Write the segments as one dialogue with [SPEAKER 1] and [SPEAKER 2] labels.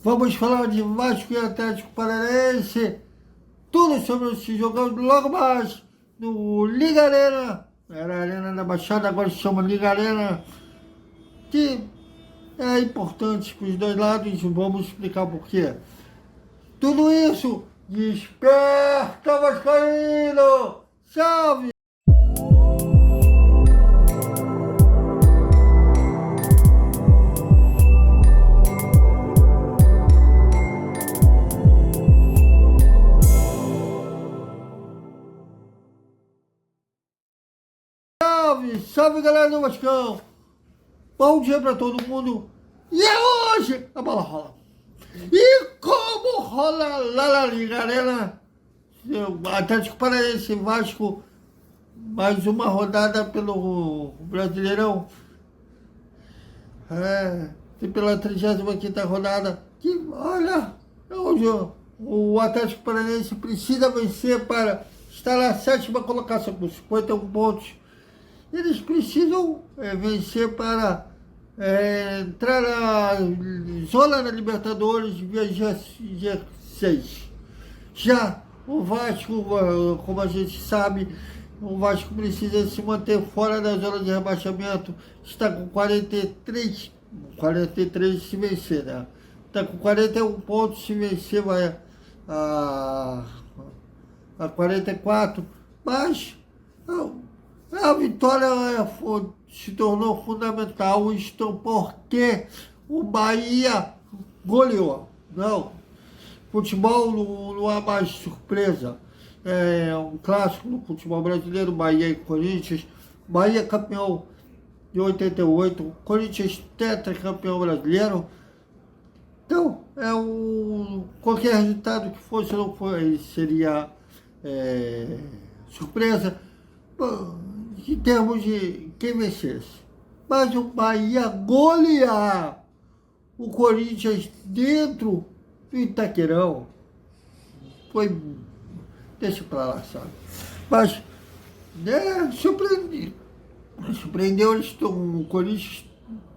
[SPEAKER 1] Vamos falar de Vasco e Atlético Paranaense. Tudo sobre esse jogão logo mais no Liga Arena. Era a Arena da Baixada, agora se chama Liga Arena. Que é importante para os dois lados. Vamos explicar por quê. Tudo isso desperta Vascaíno! Salve! Salve, salve galera do Vascão! Bom dia pra todo mundo! E é hoje a bola rola! E como rola lá na Liga Arena? Atlético Paranaense e Vasco, mais uma rodada pelo Brasileirão. Pela 35ª rodada. Que, olha, hoje o Atlético Paranaense precisa vencer para estar na 7ª colocação com 51 pontos. Eles precisam vencer para entrar na zona da Libertadores via G6. Já o Vasco, como a gente sabe, o Vasco precisa se manter fora da zona de rebaixamento. Está com 43 se vencer, né? Está com 41 pontos, se vencer vai a 44. Mas a vitória se tornou fundamental, isto porque o Bahia goleou. Não, futebol não há mais surpresa. É um clássico no futebol brasileiro, Bahia e Corinthians. Bahia campeão de 88, Corinthians tetracampeão brasileiro. Então, qualquer resultado que fosse, não foi, seria surpresa em termos de quem vencesse. Mas o Bahia golear o Corinthians dentro do Itaquerão foi, deixa pra lá, sabe? Mas surpreendeu eles, o Corinthians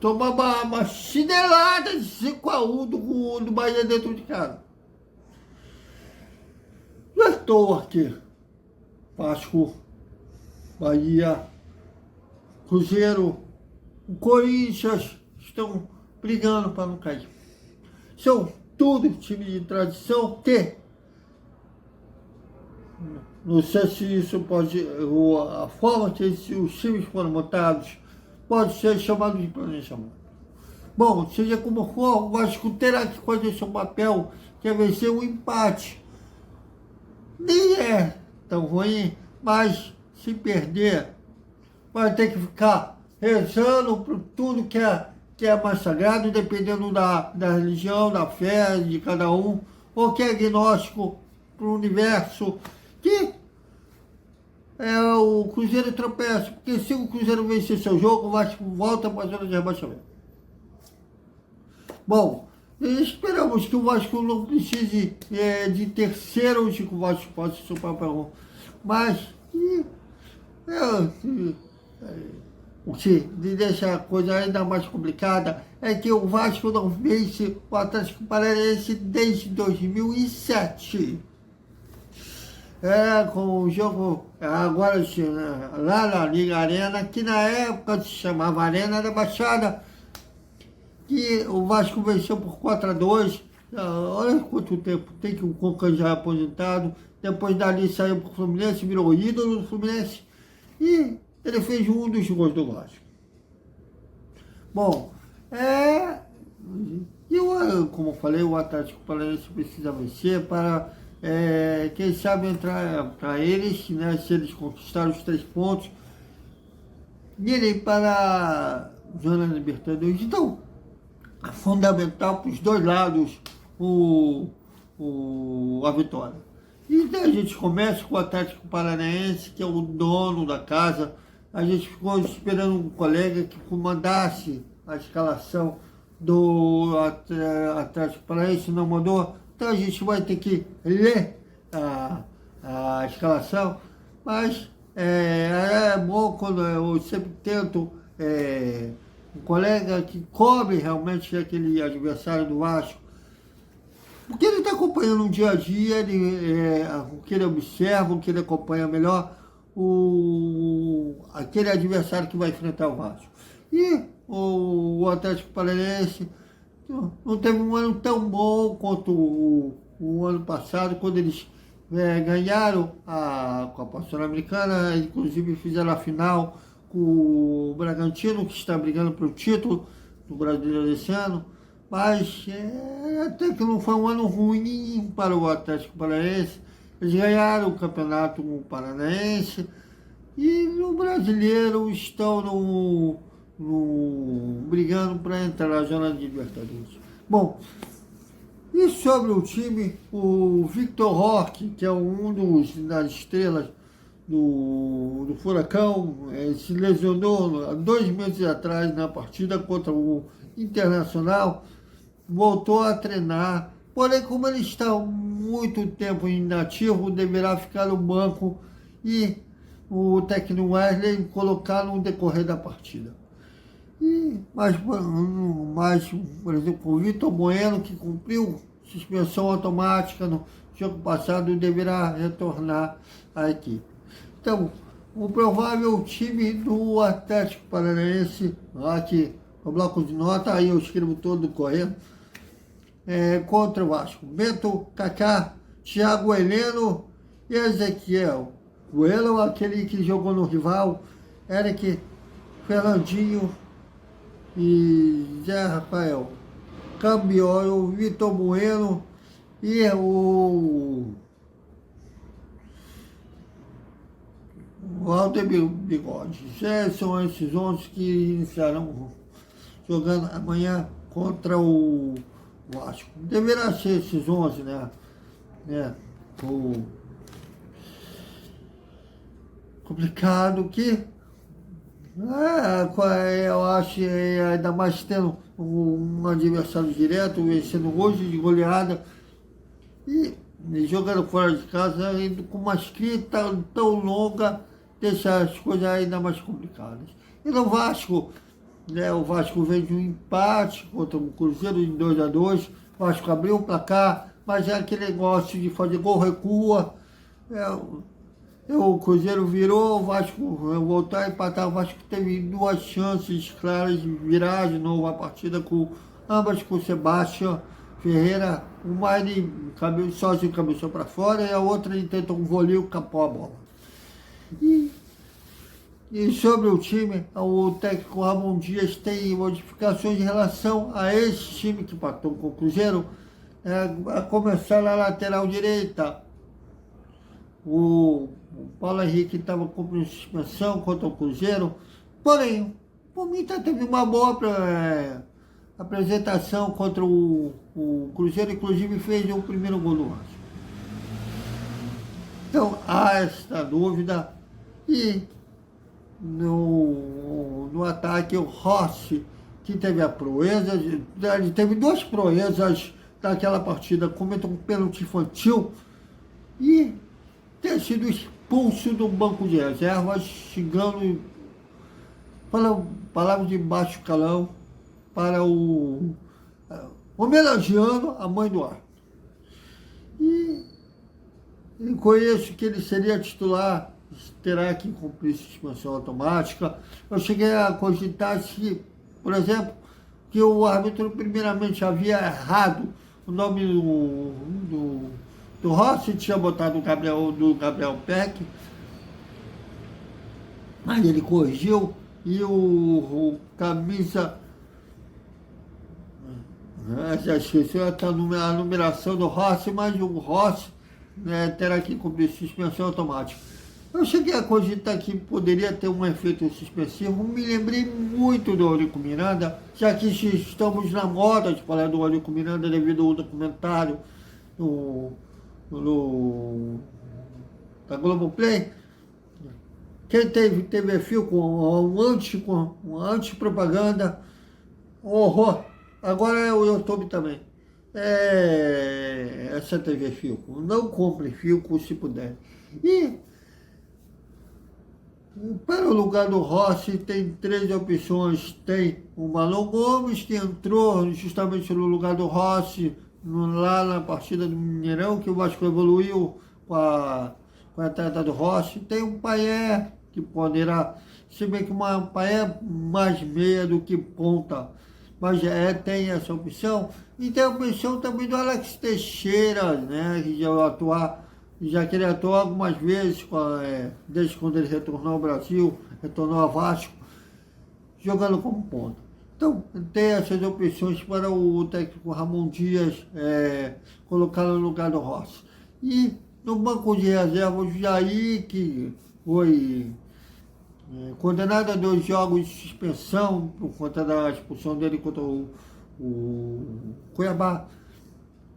[SPEAKER 1] tomar uma chinelada de 5-1 do Bahia dentro de casa. Não é à toa aqui, Vasco, Bahia, Cruzeiro, o Corinthians estão brigando para não cair. São tudo time de tradição que, não sei se isso pode, a forma que os times foram montados pode ser chamado de planejamento. Bom, seja como for, o Vasco terá que fazer seu papel, que é vencer um empate. Nem é tão ruim, mas se perder, vai ter que ficar rezando por tudo que é mais sagrado, dependendo da religião, da fé de cada um, ou que é agnóstico para o universo, que o Cruzeiro tropeça, porque se o Cruzeiro vencer seu jogo, o Vasco volta para a zona de rebaixamento. Bom, esperamos que o Vasco não precise de terceiros, que o Vasco possa ser o papel, mas o que deixa a coisa ainda mais complicada é que o Vasco não vence o Atlético Paranaense desde 2007. Com o jogo agora lá na Liga Arena, que na época se chamava Arena da Baixada, que o Vasco venceu por 4-2. Olha quanto tempo, tem que o Conca já aposentado, depois dali saiu para o Fluminense, virou ídolo do Fluminense, e ele fez um dos gols do Vasco. Bom, como eu falei, o Atlético Paranaense precisa vencer para, quem sabe, entrar para eles, né, se eles conquistarem os 3 pontos, irem para a zona da Libertadores. Então, é fundamental para os dois lados a vitória. Então a gente começa com o Atlético Paranaense, que é o dono da casa. A gente ficou esperando um colega que mandasse a escalação do Atlético Paranaense, não mandou. Então a gente vai ter que ler a escalação. Mas é bom quando eu sempre tento um colega que cobre realmente aquele adversário do Vasco, Porque ele está acompanhando o dia a dia, o que ele observa, o que ele acompanha melhor, aquele adversário que vai enfrentar o Vasco. E o Atlético Paranaense não teve um ano tão bom quanto o ano passado, quando eles ganharam a Copa Sul-Americana, inclusive fizeram a final com o Bragantino, que está brigando pelo título do Brasileiro desse ano. Mas até que não foi um ano ruim para o Atlético Paranaense. Eles ganharam o Campeonato Paranaense e no Brasileiro estão brigando para entrar na zona de Libertadores. Bom, e sobre o time, o Victor Roque, que é das estrelas do Furacão, se lesionou há 2 meses atrás na partida contra o Internacional, voltou a treinar, porém como ele está muito tempo inativo, deverá ficar no banco e o técnico Wesley colocar no decorrer da partida. Mas, por exemplo, o Vitor Bueno, que cumpriu suspensão automática no jogo passado, deverá retornar à equipe. Então, o provável time do Atlético Paranaense, aqui no bloco de nota, aí eu escrevo todo correndo, contra o Vasco: Bento, Kaká, Thiago Heleno e Ezequiel. O Heleno, aquele que jogou no rival, Eric, Fernandinho e Zé Rafael, Cambiolo, Vitor Bueno e o Walter Bigode. São esses 11 que iniciarão jogando amanhã contra o Vasco. Deverá ser esses 11, né? Complicado que eu acho, ainda mais tendo um adversário direto, vencendo hoje de goleada e jogando fora de casa, com uma escrita tão longa, deixa as coisas ainda mais complicadas. E no Vasco, o Vasco vem de um empate contra o Cruzeiro em 2-2, o Vasco abriu o placar, mas é aquele negócio de fazer gol, recua. O Cruzeiro virou, o Vasco voltou a empatar. O Vasco teve 2 chances claras de virar de novo a partida, ambas com o Sebastião Ferreira. Uma ele sozinho cabeçou para fora e a outra ele tentou um voleio e capou a bola. E sobre o time, o técnico Ramon Dias tem modificações em relação a esse time que empatou com o Cruzeiro, a começar na lateral direita. O Paulo Henrique estava cumprindo suspensão contra o Cruzeiro, porém, por mim teve uma boa apresentação contra o Cruzeiro, inclusive fez o primeiro gol do Vasco. Então, há esta dúvida. E no ataque, o Rossi, que teve a proeza, ele teve 2 proezas naquela partida, cometeu um pênalti infantil e ter sido expulso do banco de reservas, xingando, falando palavras de baixo calão para homenageando a mãe do árbitro. E conheço que ele seria titular, terá que cumprir suspensão automática. Eu cheguei a cogitar se, por exemplo, que o árbitro primeiramente havia errado o nome do Rossi, tinha botado do Gabriel Peck, mas ele corrigiu e o camisa, já esqueci a numeração do Rossi, mas o Rossi terá que cumprir suspensão automática. Eu cheguei a cogitar que poderia ter um efeito suspensivo. Me lembrei muito do Eurico Miranda, já que estamos na moda de falar do Eurico Miranda devido ao documentário da Globoplay. Quem teve TV Fio com anti-propaganda, horror. Agora é o YouTube também. Essa TV Filco. Não compre Filco se puder. E para o lugar do Rossi tem 3 opções. Tem o Marlon Gomes, que entrou justamente no lugar do Rossi lá na partida do Mineirão, que o Vasco evoluiu com a entrada do Rossi. Tem um Payet, que poderá, se bem que uma Payet mais meia do que ponta, mas tem essa opção. E tem a opção também do Alex Teixeira, né, que já que ele atuou algumas vezes, desde quando ele retornou ao Brasil, retornou ao Vasco, jogando como ponta. Então, tem essas opções para o técnico Ramon Dias colocar no lugar do Rossi. E no banco de reserva, o Jair, que foi condenado a 2 jogos de suspensão por conta da expulsão dele contra o Cuiabá.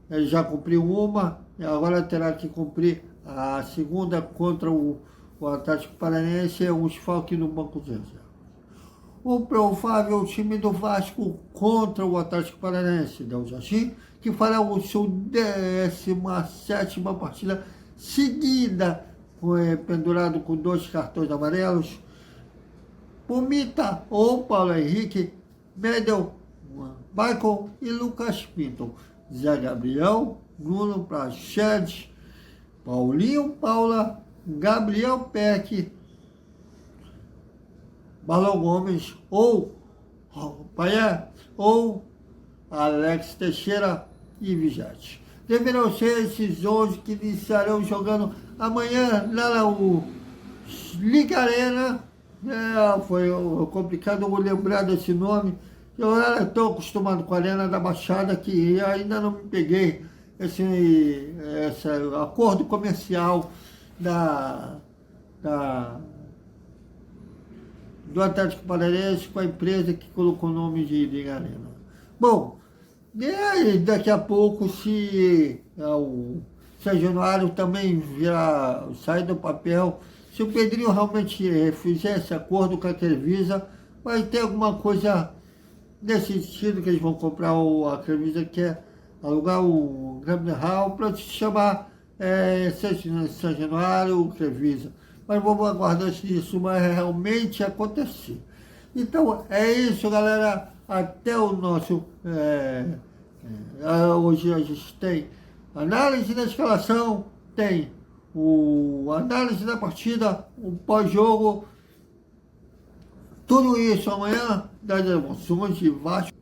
[SPEAKER 1] Ele já cumpriu uma, agora terá que cumprir a segunda contra o Atlético Paranaense, é um desfalque no banco de reserva. O provável time do Vasco contra o Atlético Paranaense, Deljaci, que fará o seu 17ª partida seguida, pendurado com 2 cartões amarelos. Pumita ou Paulo Henrique, Medel, Michael e Lucas Pinto. Zé Gabriel, Bruno Prachedes, Paulinho Paula, Gabriel Peck, Marlon Gomes ou Payet ou Alex Teixeira e Vigete. Deverão ser esses 11 que iniciarão jogando amanhã lá no Liga Arena. Foi complicado eu lembrar desse nome. Eu era tão acostumado com a Arena da Baixada que ainda não me peguei esse acordo comercial do Atlético Paranaense com a empresa que colocou o nome de Liga Arena. Bom, e aí daqui a pouco, se o Sérgio Januário também sair do papel, se o Pedrinho realmente fizer esse acordo com a Crevisa, vai ter alguma coisa nesse sentido que eles vão comprar a Crevisa, que é alugar o Grêmio Hall para se chamar São Januário Crevisa. Mas vamos aguardar se isso vai realmente acontecer. Então é isso, galera. Até o nosso... hoje a gente tem análise da escalação, tem análise da partida, o pós-jogo, tudo isso amanhã, das emoções de Vasco.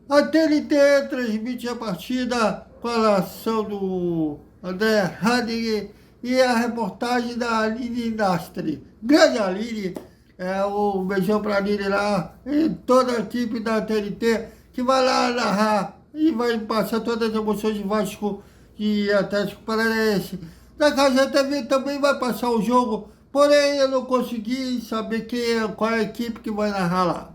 [SPEAKER 1] A TNT transmite a partida com a narração do André Hadig e a reportagem da Aline Nastri. Grande Aline, um beijão para a Aline lá, e toda a equipe da TNT que vai lá narrar e vai passar todas as emoções de Vasco e Atlético Paranaense. Da Casa TV também vai passar o jogo, porém eu não consegui saber qual é a equipe que vai narrar lá.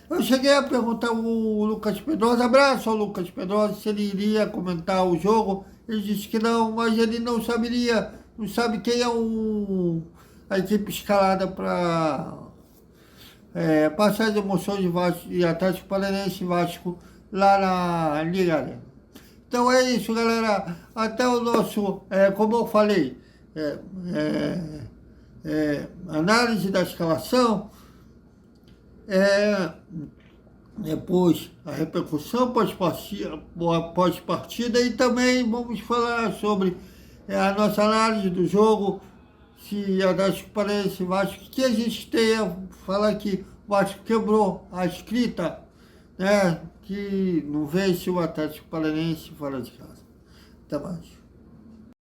[SPEAKER 1] Eu cheguei a perguntar ao Lucas Pedrosa, abraço ao Lucas Pedrosa, se ele iria comentar o jogo. Ele disse que não, mas ele não sabe quem é a equipe escalada para passar as emoções de Vasco e Atlético Paranaense e Vasco lá na Liga Arena. Então é isso, galera. Até o nosso, como eu falei, análise da escalação, depois a repercussão pós-partida e também vamos falar sobre a nossa análise do jogo, se a Atlético Paranaense e Vasco, que a gente tem a falar que o Vasco quebrou a escrita, né, que não vence o Atlético Paranaense fora de casa. Até mais.